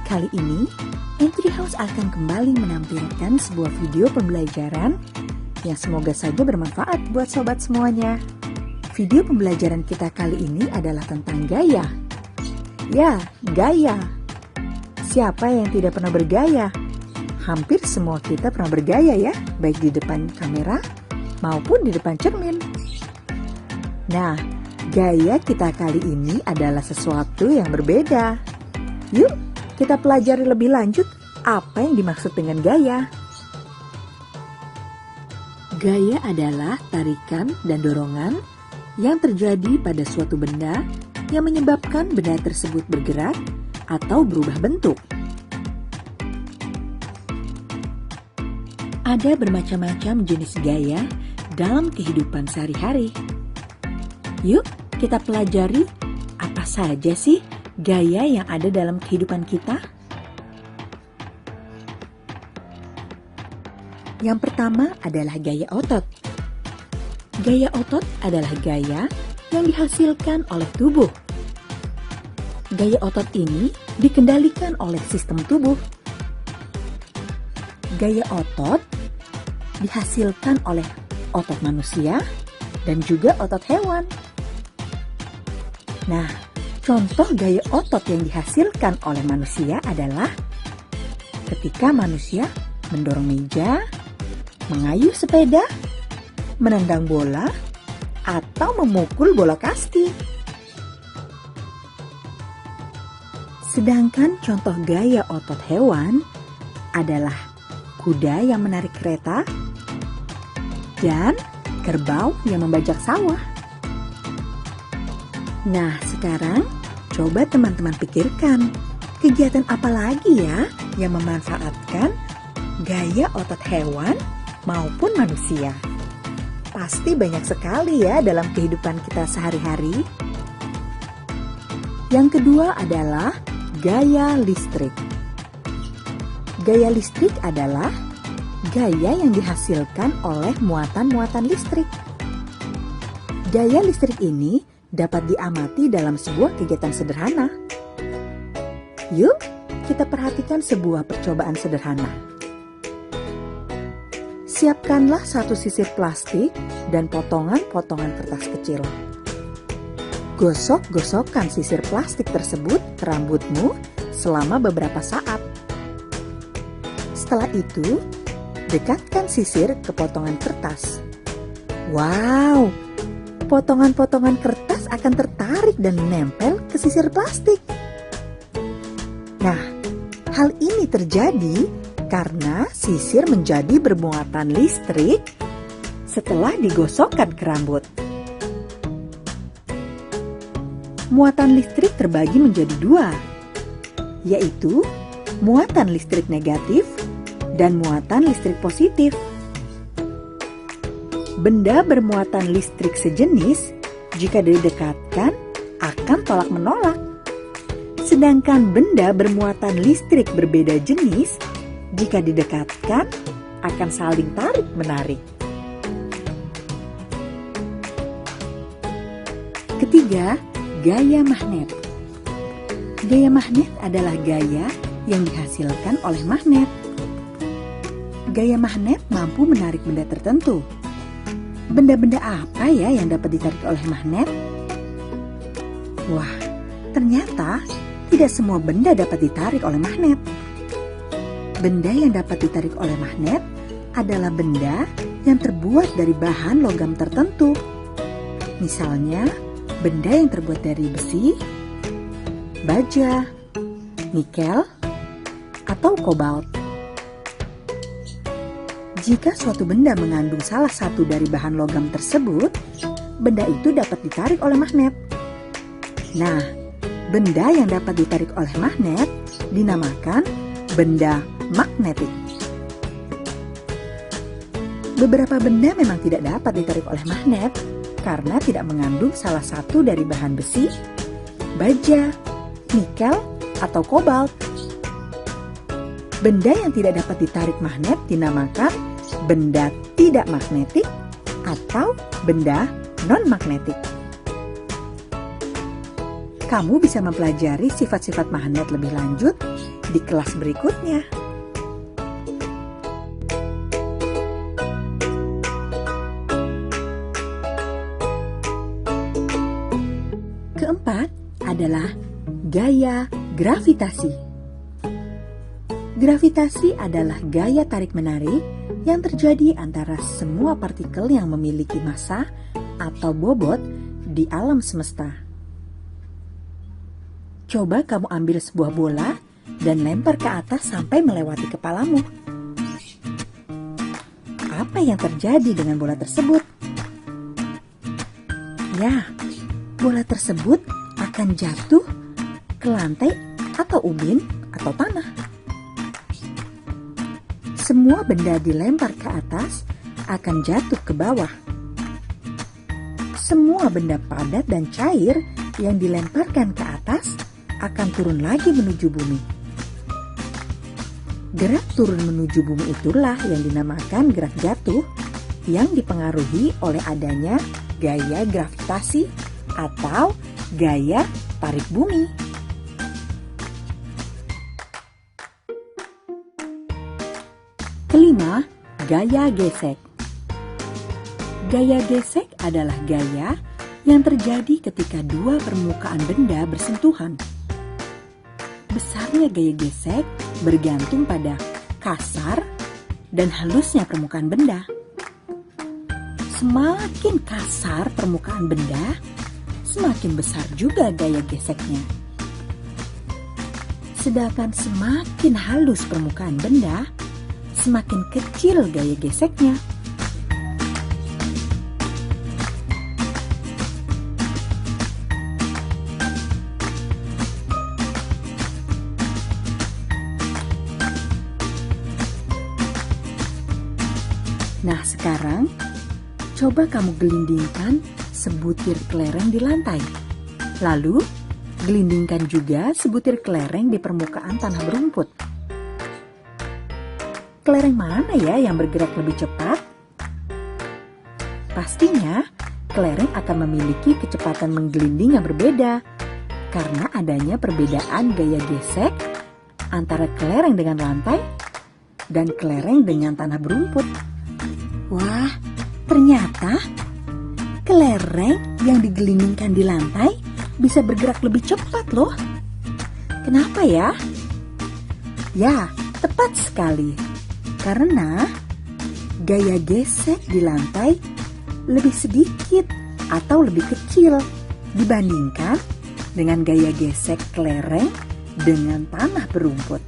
Kali ini, Entry House akan kembali menampilkan sebuah video pembelajaran yang semoga saja bermanfaat buat sobat semuanya. Video pembelajaran kita kali ini adalah tentang gaya. Ya, gaya. Siapa yang tidak pernah bergaya? Hampir semua kita pernah bergaya ya, baik di depan kamera maupun di depan cermin. Nah, gaya kita kali ini adalah sesuatu yang berbeda. Yuk, kita pelajari lebih lanjut apa yang dimaksud dengan gaya. Gaya adalah tarikan dan dorongan yang terjadi pada suatu benda yang menyebabkan benda tersebut bergerak atau berubah bentuk. Ada bermacam-macam jenis gaya dalam kehidupan sehari-hari. Yuk, kita pelajari apa saja sih gaya yang ada dalam kehidupan kita. Yang pertama adalah gaya otot. Gaya otot adalah gaya yang dihasilkan oleh tubuh. Gaya otot ini dikendalikan oleh sistem tubuh. Gaya otot dihasilkan oleh otot manusia dan juga otot hewan. Nah, contoh gaya otot yang dihasilkan oleh manusia adalah ketika manusia mendorong meja, mengayuh sepeda, menendang bola, atau memukul bola kasti. Sedangkan contoh gaya otot hewan adalah kuda yang menarik kereta dan kerbau yang membajak sawah. Nah, sekarang coba teman-teman pikirkan, kegiatan apa lagi ya yang memanfaatkan gaya otot hewan maupun manusia? Pasti banyak sekali ya dalam kehidupan kita sehari-hari. Yang kedua adalah gaya listrik. Gaya listrik adalah gaya yang dihasilkan oleh muatan-muatan listrik. Gaya listrik ini dapat diamati dalam sebuah kegiatan sederhana. Yuk, kita perhatikan sebuah percobaan sederhana. Siapkanlah satu sisir plastik dan potongan-potongan kertas kecil. Gosok-gosokkan sisir plastik tersebut ke rambutmu selama beberapa saat. Setelah itu, dekatkan sisir ke potongan kertas. Wow! Potongan-potongan kertas akan tertarik dan menempel ke sisir plastik. Nah, hal ini terjadi karena sisir menjadi bermuatan listrik setelah digosokkan ke rambut. Muatan listrik terbagi menjadi dua, yaitu muatan listrik negatif dan muatan listrik positif. Benda bermuatan listrik sejenis jika didekatkan akan tolak menolak. Sedangkan benda bermuatan listrik berbeda jenis jika didekatkan akan saling tarik menarik. Ketiga, gaya magnet. Gaya magnet adalah gaya yang dihasilkan oleh magnet. Gaya magnet mampu menarik benda tertentu. Benda-benda apa ya yang dapat ditarik oleh magnet? Wah, ternyata tidak semua benda dapat ditarik oleh magnet. Benda yang dapat ditarik oleh magnet adalah benda yang terbuat dari bahan logam tertentu. Misalnya, benda yang terbuat dari besi, baja, nikel, atau kobalt. Jika suatu benda mengandung salah satu dari bahan logam tersebut, benda itu dapat ditarik oleh magnet. Nah, benda yang dapat ditarik oleh magnet dinamakan benda magnetik. Beberapa benda memang tidak dapat ditarik oleh magnet karena tidak mengandung salah satu dari bahan besi, baja, nikel, atau kobalt. Benda yang tidak dapat ditarik magnet dinamakan benda tidak magnetik atau benda non-magnetik. Kamu bisa mempelajari sifat-sifat magnet lebih lanjut di kelas berikutnya. Keempat adalah gaya gravitasi. Gravitasi adalah gaya tarik-menarik yang terjadi antara semua partikel yang memiliki massa atau bobot di alam semesta. Coba kamu ambil sebuah bola dan lempar ke atas sampai melewati kepalamu. Apa yang terjadi dengan bola tersebut? Ya, bola tersebut akan jatuh ke lantai atau ubin atau tanah. Semua benda dilempar ke atas akan jatuh ke bawah. Semua benda padat dan cair yang dilemparkan ke atas akan turun lagi menuju bumi. Gerak turun menuju bumi itulah yang dinamakan gerak jatuh, yang dipengaruhi oleh adanya gaya gravitasi atau gaya tarik bumi. Kelima, gaya gesek. Gaya gesek adalah gaya yang terjadi ketika dua permukaan benda bersentuhan. Besarnya gaya gesek bergantung pada kasar dan halusnya permukaan benda. Semakin kasar permukaan benda, semakin besar juga gaya geseknya. Sedangkan semakin halus permukaan benda, semakin kecil gaya geseknya. Nah, sekarang coba kamu gelindingkan sebutir kelereng di lantai. Lalu, gelindingkan juga sebutir kelereng di permukaan tanah berumput. Kelereng mana ya yang bergerak lebih cepat? Pastinya, kelereng akan memiliki kecepatan menggelinding yang berbeda karena adanya perbedaan gaya gesek antara kelereng dengan lantai dan kelereng dengan tanah berumput. Wah, ternyata kelereng yang digelindingkan di lantai bisa bergerak lebih cepat loh. Kenapa ya? Ya, tepat sekali. Karena gaya gesek di lantai lebih sedikit atau lebih kecil dibandingkan dengan gaya gesek kelereng dengan tanah berumput.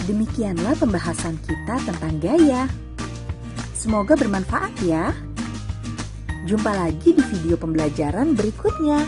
Demikianlah pembahasan kita tentang gaya. Semoga bermanfaat ya. Jumpa lagi di video pembelajaran berikutnya.